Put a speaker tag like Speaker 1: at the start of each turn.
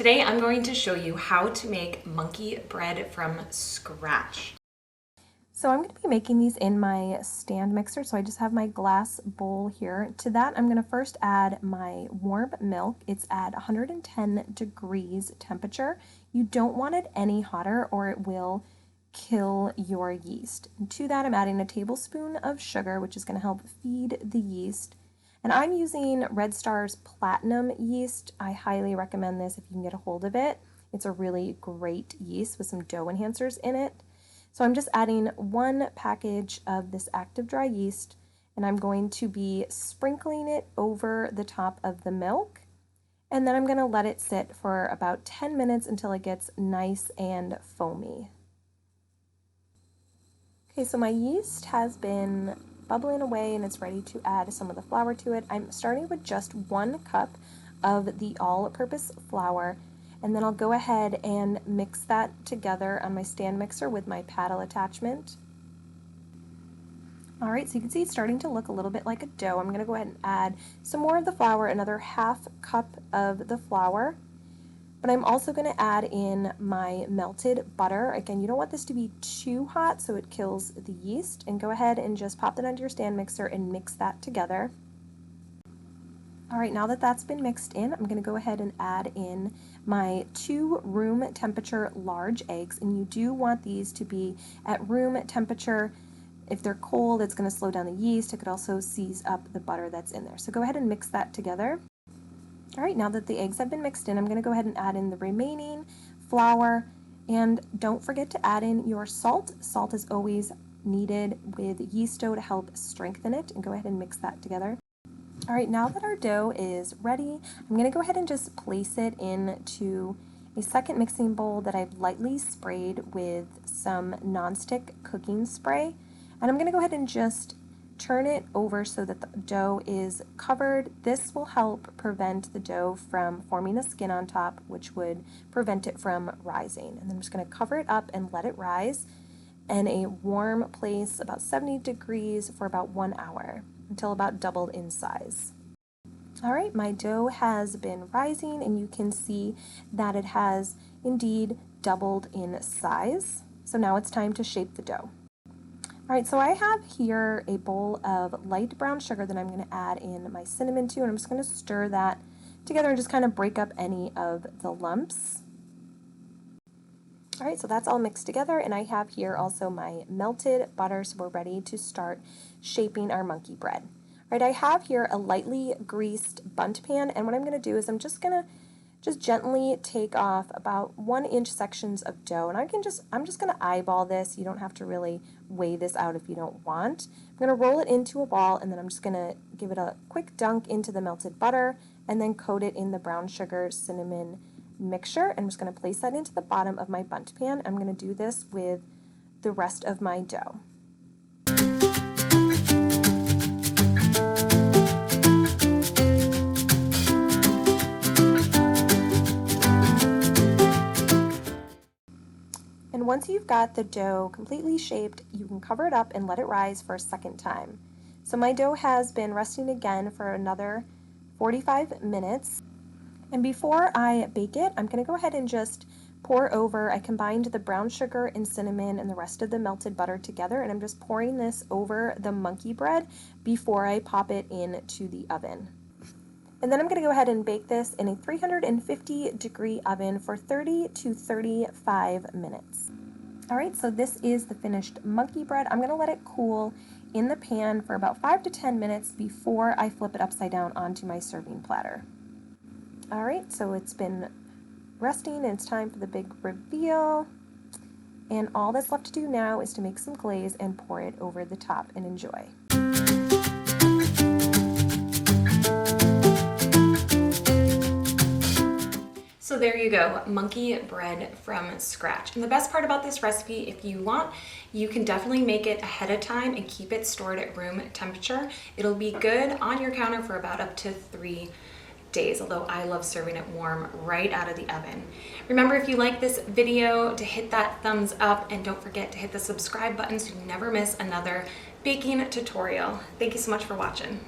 Speaker 1: Today I'm going to show you how to make monkey bread from scratch.
Speaker 2: So I'm going to be making these in my stand mixer. So I just have my glass bowl here. To that I'm going to first add my warm milk. It's at 110 degrees temperature. You don't want it any hotter or it will kill your yeast. And to that I'm adding a tablespoon of sugar, which is going to help feed the yeast. And I'm using Red Star's Platinum yeast. I highly recommend this if you can get a hold of it. It's a really great yeast with some dough enhancers in it. So I'm just adding 1 package of this active dry yeast, and I'm going to be sprinkling it over the top of the milk. And then I'm going to let it sit for about 10 minutes until it gets nice and foamy. Okay, so my yeast has been bubbling away and it's ready to add some of the flour to it. I'm starting with just 1 cup of the all-purpose flour, and then I'll go ahead and mix that together on my stand mixer with my paddle attachment. Alright, so you can see it's starting to look a little bit like a dough. I'm going to go ahead and add some more of the flour, another ½ cup of the flour. But I'm also going to add in my melted butter. Again, you don't want this to be too hot so it kills the yeast. And go ahead and just pop that onto your stand mixer and mix that together. Alright, now that that's been mixed in, I'm going to go ahead and add in my 2 room temperature large eggs. And you do want these to be at room temperature. If they're cold, it's going to slow down the yeast. It could also seize up the butter that's in there. So go ahead and mix that together. Alright, now that the eggs have been mixed in, I'm going to go ahead and add in the remaining flour, and don't forget to add in your salt. Salt is always needed with yeast dough to help strengthen it, and go ahead and mix that together. Alright, now that our dough is ready, I'm going to go ahead and just place it into a second mixing bowl that I've lightly sprayed with some nonstick cooking spray, and I'm going to go ahead and just turn it over so that the dough is covered. This will help prevent the dough from forming a skin on top, which would prevent it from rising. And then I'm just going to cover it up and let it rise in a warm place, about 70 degrees, for about 1 hour, until about doubled in size. Alright, my dough has been rising, and you can see that it has indeed doubled in size. So now it's time to shape the dough. Alright, so I have here a bowl of light brown sugar that I'm going to add in my cinnamon to, and I'm just going to stir that together and just kind of break up any of the lumps. Alright, so that's all mixed together, and I have here also my melted butter, so we're ready to start shaping our monkey bread. Alright, I have here a lightly greased bundt pan, and what I'm going to do is I'm just going to gently take off about 1-inch sections of dough, and I'm just going to eyeball this. You don't have to really weigh this out if you don't want. I'm going to roll it into a ball, and then I'm just going to give it a quick dunk into the melted butter and then coat it in the brown sugar cinnamon mixture. I'm just going to place that into the bottom of my bundt pan. I'm going to do this with the rest of my dough. And once you've got the dough completely shaped, you can cover it up and let it rise for a second time. So my dough has been resting again for another 45 minutes. And before I bake it, I'm going to go ahead and just pour over. I combined the brown sugar and cinnamon and the rest of the melted butter together, and I'm just pouring this over the monkey bread before I pop it into the oven. And then I'm going to go ahead and bake this in a 350-degree oven for 30 to 35 minutes. Alright, so this is the finished monkey bread. I'm going to let it cool in the pan for about 5 to 10 minutes before I flip it upside down onto my serving platter. Alright, so it's been resting and it's time for the big reveal. And all that's left to do now is to make some glaze and pour it over the top and enjoy.
Speaker 1: So there you go, monkey bread from scratch. And the best part about this recipe, if you want, you can definitely make it ahead of time and keep it stored at room temperature. It'll be good on your counter for about up to 3 days, although I love serving it warm right out of the oven. Remember, if you like this video, to hit that thumbs up, and don't forget to hit the subscribe button so you never miss another baking tutorial. Thank you so much for watching.